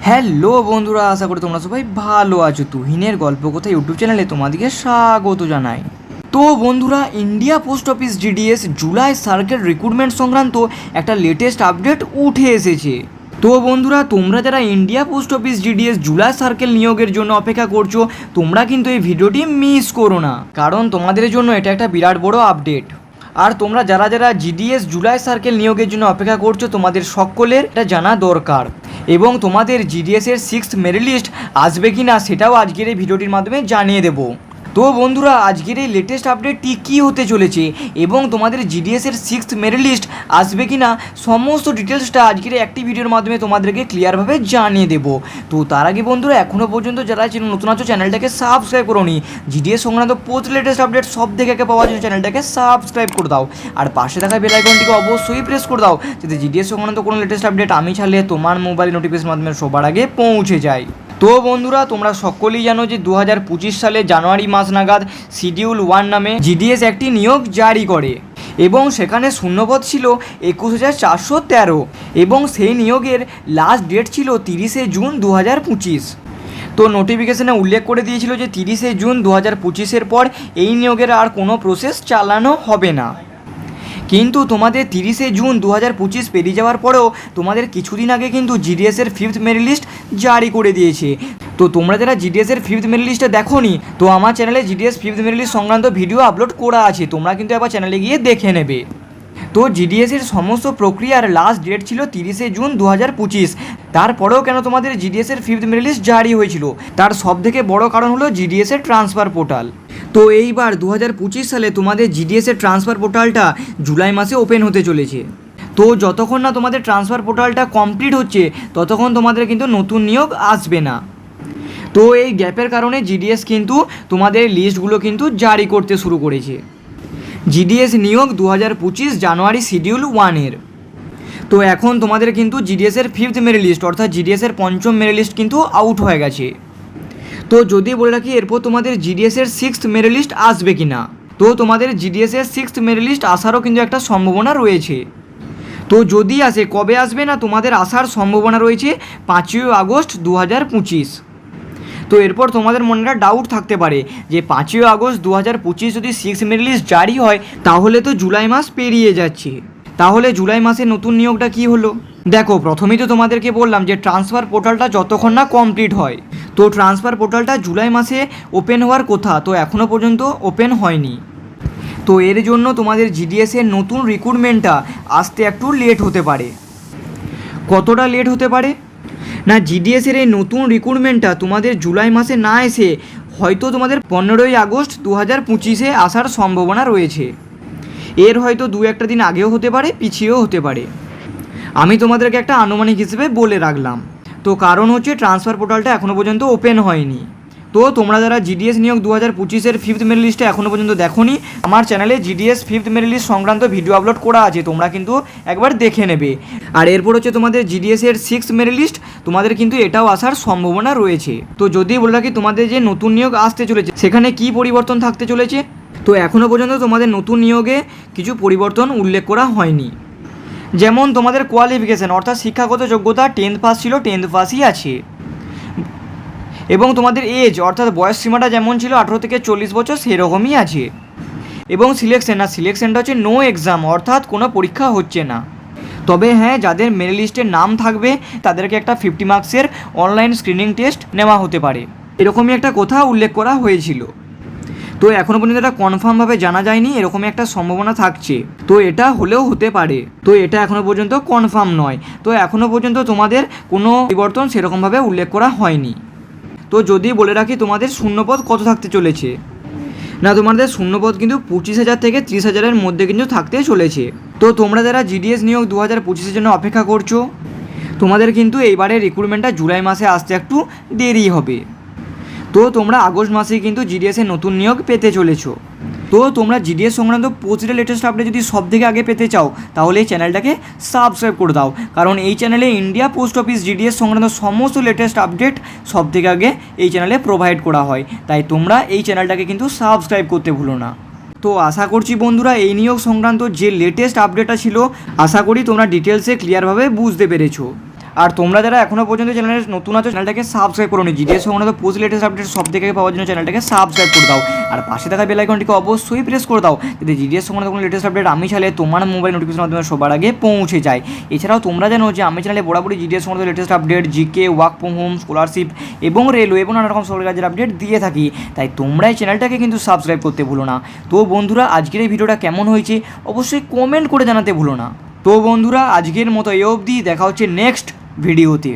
Hello বন্ধুরা, আশা করি তোমরা সবাই ভালো আছো। তুহিনের গল্প কথা ইউটিউব চ্যানেলে তোমাদেরকে স্বাগত জানাই। তো বন্ধুরা, India post office GDS July circle recruitment সংক্রান্ত একটা লেটেস্ট আপডেট উঠে এসেছে। তো বন্ধুরা, তোমরা যারা India post office GDS July circle নিয়োগের জন্য অপেক্ষা করছো, তোমরা কিন্তু এই ভিডিওটি মিস করো না, কারণ তোমাদের জন্য এটা একটা বিরাট বড় আপডেট। আর তোমরা যারা যারা জিডিএস জুলাই সার্কেল নিয়োগের জন্য অপেক্ষা করছো, তোমাদের সকলের এটা জানা দরকার। এবং তোমাদের জিডিএসের 6th মেরিট লিস্ট আসবে কি না সেটাও আজকের এই ভিডিওটির মাধ্যমে জানিয়ে দেবো। তো বন্ধুরা, আজকের এই লেটেস্ট আপডেটটি কী হতে চলেছে এবং তোমাদের জিডিএসের 6th মেরিট লিস্ট আসবে কি না, সমস্ত ডিটেলসটা আজকের একটি ভিডিওর মাধ্যমে তোমাদেরকে ক্লিয়ারভাবে জানিয়ে দেবো। তো তার আগে বন্ধুরা, এখনও পর্যন্ত যারা নতুন আছো চ্যানেলটাকে সাবস্ক্রাইব করো নি, জিডিএস সংক্রান্ত পোস্ট লেটেস্ট আপডেট সব থেকে আগে পাওয়ার জন্য চ্যানেলটাকে সাবস্ক্রাইব করে দাও। আর পাশে থাকা বেল আইকনটিকে অবশ্যই প্রেস করে দাও, যাতে জিডিএস সংক্রান্ত কোনো লেটেস্ট আপডেট আমি ছাড়লে তোমার মোবাইল নোটিফিকেশন মাধ্যমে সবার আগে পৌঁছে যায়। তো বন্ধুরা, তোমরা সকলেই জানো যে 2025 সালে জানুয়ারি মাস নাগাদ শিডিউল 1 নামে জিডিএস একটি নিয়োগ জারি করে এবং সেখানে শূন্যপদ ছিল 21,413 এবং সেই নিয়োগের লাস্ট ডেট ছিল 30শে জুন 2025। তো নোটিফিকেশনে উল্লেখ করে দিয়েছিল যে 30শে জুন 2025-এর পর এই নিয়োগের আর কোনো প্রসেস চালানো হবে না। কিন্তু তোমাদের 30শে জুন 2025 পেরিয়ে যাওয়ার পরেও তোমাদের কিছুদিন আগে কিন্তু জিডিএসের 5th মেরিট লিস্ট জারি করে দিয়েছে। তো তোমরা যারা জিডিএসের 5th মেরিট লিস্টটা দেখোনি, তো আমার চ্যানেলে জিডিএস 5th মেরিট লিস্ট সংক্রান্ত ভিডিও আপলোড করা আছে, তোমরা কিন্তু একবার চ্যানেলে গিয়ে দেখে নেবে। তো জিডিএসের সমস্ত প্রক্রিয়ার লাস্ট ডেট ছিল 30শে জুন 2025। তারপরেও কেন তোমাদের জিডিএসের 5th মেরিট লিস্ট জারি হয়েছিল, তার সবথেকে বড় কারণ হলো জিডিএসের ট্রান্সফার পোর্টাল। তো এইবার 2025 সালে তোমাদের জিডিএসের ট্রান্সফার পোর্টালটা জুলাই মাসে ওপেন হতে চলেছে। তো যতক্ষণ না তোমাদের ট্রান্সফার পোর্টালটা কমপ্লিট হচ্ছে, ততক্ষণ তোমাদের কিন্তু নতুন নিয়োগ আসবে না। তো এই গ্যাপের কারণে জিডিএস কিন্তু তোমাদের লিস্টগুলো কিন্তু জারি করতে শুরু করেছে। জিডিএস নিয়োগ 2025 জানুয়ারি শিডিউল 1-এর। তো এখন তোমাদের কিন্তু জিডিএসের 5th মেরিট লিস্ট অর্থাৎ জিডিএসের 5ম মেরিট লিস্ট কিন্তু আউট হয়ে গেছে। তো যদি বলে রাখি, এরপর তোমাদের জিডিএসের 6th মেরিট লিস্ট আসবে কি না, তো তোমাদের জিডিএসের 6th মেরিট লিস্ট আসারও কিন্তু একটা সম্ভাবনা রয়েছে। তো যদি আসে, কবে আসবে না, তোমাদের আসার সম্ভাবনা রয়েছে 5ই আগস্ট 2025। তো এরপর তোমাদের মনে একটা ডাউট থাকতে পারে যে 5ই আগস্ট 2025 যদি 6th মেরিট লিস্ট জারি হয়, তাহলে তো জুলাই মাস পেরিয়ে যাচ্ছে, তাহলে জুলাই মাসে নতুন নিয়োগটা কি হলো? দেখো, প্রথমেই তো তোমাদেরকে বললাম যে ট্রান্সফার পোর্টালটা যতক্ষণ না কমপ্লিট হয়, তো ট্রান্সফার পোর্টালটা জুলাই মাসে ওপেন হওয়ার কথা, তো এখনও পর্যন্ত ওপেন হয়নি। তো এর জন্য তোমাদের জিডিএসের নতুন রিক্রুটমেন্টটা আসতে একটু লেট হতে পারে। কতটা লেট হতে পারে না, জিডিএসের এই নতুন রিক্রুটমেন্টটা তোমাদের জুলাই মাসে না এসে হয়তো তোমাদের 15ই আগস্ট 2025-এ আসার সম্ভাবনা রয়েছে। এর হয়তো 2-1 দিন আগেও হতে পারে, পিছিয়েও হতে পারে। আমি তোমাদেরকে একটা আনুমানিক হিসেবে বলে রাখলাম। তো কারণ হচ্ছে ট্রান্সফার পোর্টালটা এখনও পর্যন্ত ওপেন হয়নি। তো তোমরা যারা জিডিএস নিয়োগ 2025-এর 5th মেরিট লিস্টে এখনও পর্যন্ত দেখোনি, আমার চ্যানেলে জিডিএস 5th মেরিট লিস্ট সংক্রান্ত ভিডিও আপলোড করা আছে, তোমরা কিন্তু একবার দেখে নেবে। আর এরপর হচ্ছে তোমাদের জিডিএসের 6th মেরিট লিস্ট, তোমাদের কিন্তু এটাও আসার সম্ভাবনা রয়েছে। তো যদি বলে রাখি, তোমাদের যে নতুন নিয়োগ আসতে চলেছে সেখানে কি পরিবর্তন থাকতে চলেছে, তো এখনও পর্যন্ত তোমাদের নতুন নিয়োগে কিছু পরিবর্তন উল্লেখ করা হয়নি। যেমন তোমাদের কোয়ালিফিকেশান অর্থাৎ শিক্ষাগত যোগ্যতা 10th পাস ছিল, 10th পাসই আছে। এবং তোমাদের এজ অর্থাৎ বয়স সীমাটা যেমন ছিল 18 থেকে 40 বছর, সেরকমই আছে। এবং সিলেকশনটা হচ্ছে নো এক্সাম অর্থাৎ কোনো পরীক্ষা হচ্ছে না। তবে হ্যাঁ, যাদের মেরিট লিস্টের নাম থাকবে তাদেরকে একটা 50 মার্কসের অনলাইন স্ক্রিনিং টেস্ট নেওয়া হতে পারে, এরকমই একটা কথা উল্লেখ করা হয়েছিল। তো এখনও পর্যন্ত এটা কনফার্মভাবে জানা যায়নি, এরকমই একটা সম্ভাবনা থাকছে। তো এটা হলেও হতে পারে, তো এটা এখনও পর্যন্ত কনফার্ম নয়। তো এখনও পর্যন্ত তোমাদের কোনো পরিবর্তন সেরকমভাবে উল্লেখ করা হয়নি। তো যদি বলে রাখি, তোমাদের শূন্যপদ কত থাকতে চলেছে না, তোমাদের শূন্যপদ কিন্তু 25,000 থেকে 30,000-এর মধ্যে কিন্তু থাকতে চলেছে। তো তোমরা যারা জিডিএস নিয়োগ 2025-এর জন্য অপেক্ষা করছো, তোমাদের কিন্তু এইবারের রিক্রুটমেন্টটা জুলাই মাসে আসতে একটু দেরি হবে। তো তোমরা আগস্ট মাসেই কিন্তু জিডিএসের নতুন নিয়োগ পেতে চলেছো। তো তোমরা জিডিএস সংক্রান্ত পোস্টের লেটেস্ট আপডেট যদি সব থেকে আগে পেতে চাও, তাহলে এই চ্যানেলটাকে সাবস্ক্রাইব করে দাও, কারণ এই চ্যানেলে ইন্ডিয়া পোস্ট অফিস জিডিএস সংক্রান্ত সমস্ত লেটেস্ট আপডেট সব থেকে আগে এই চ্যানেলে প্রোভাইড করা হয়। তাই তোমরা এই চ্যানেলটাকে কিন্তু সাবস্ক্রাইব করতে ভুলো না। তো আশা করছি বন্ধুরা, এই নিয়োগ সংক্রান্ত যে লেটেস্ট আপডেটটা ছিল, আশা করি তোমরা ডিটেলসে ক্লিয়ারভাবে বুঝতে পেরেছো। আর তোমরা যারা এখনো পর্যন্ত চ্যানেলে নতুন আছো চ্যানেলটাকে সাবস্ক্রাইব করো নি, জিডিএস সংক্রান্ত পোস্ট লেটেস্ট আপডেট সব থেকে পাওয়ার জন্য চ্যানেলটাকে সাবস্ক্রাইব করে দাও। আর পাশে থাকা বেল আইকনটিকে অবশ্যই প্রেস করে দাও, যাতে জিডিএস সংক্রান্ত কোনো লেটেস্ট আপডেট আমি চাইলে তোমার মোবাইল নোটিফিকেশন মাধ্যমে সবার আগে পৌঁছে যায়। এছাড়াও তোমরা জানো যে আমি চ্যানেলে বরাবরই জিডিএস সংক্রান্ত latest update, GK, work from home, scholarship এবং রেলওয়ে এবং নানা রকম সরকারি কাজের আপডেট দিয়ে থাকি। তাই তোমরা এই চ্যানেলটাকে কিন্তু সাবস্ক্রাইব করতে ভুলো না। তো বন্ধুরা, আজকের এই ভিডিওটা কেমন হয়েছে অবশ্যই কমেন্ট করে জানাতে ভুলো না। তো বন্ধুরা, আজকের মতো এই অবধি, দেখা হচ্ছে নেক্সট ভিডিওতে।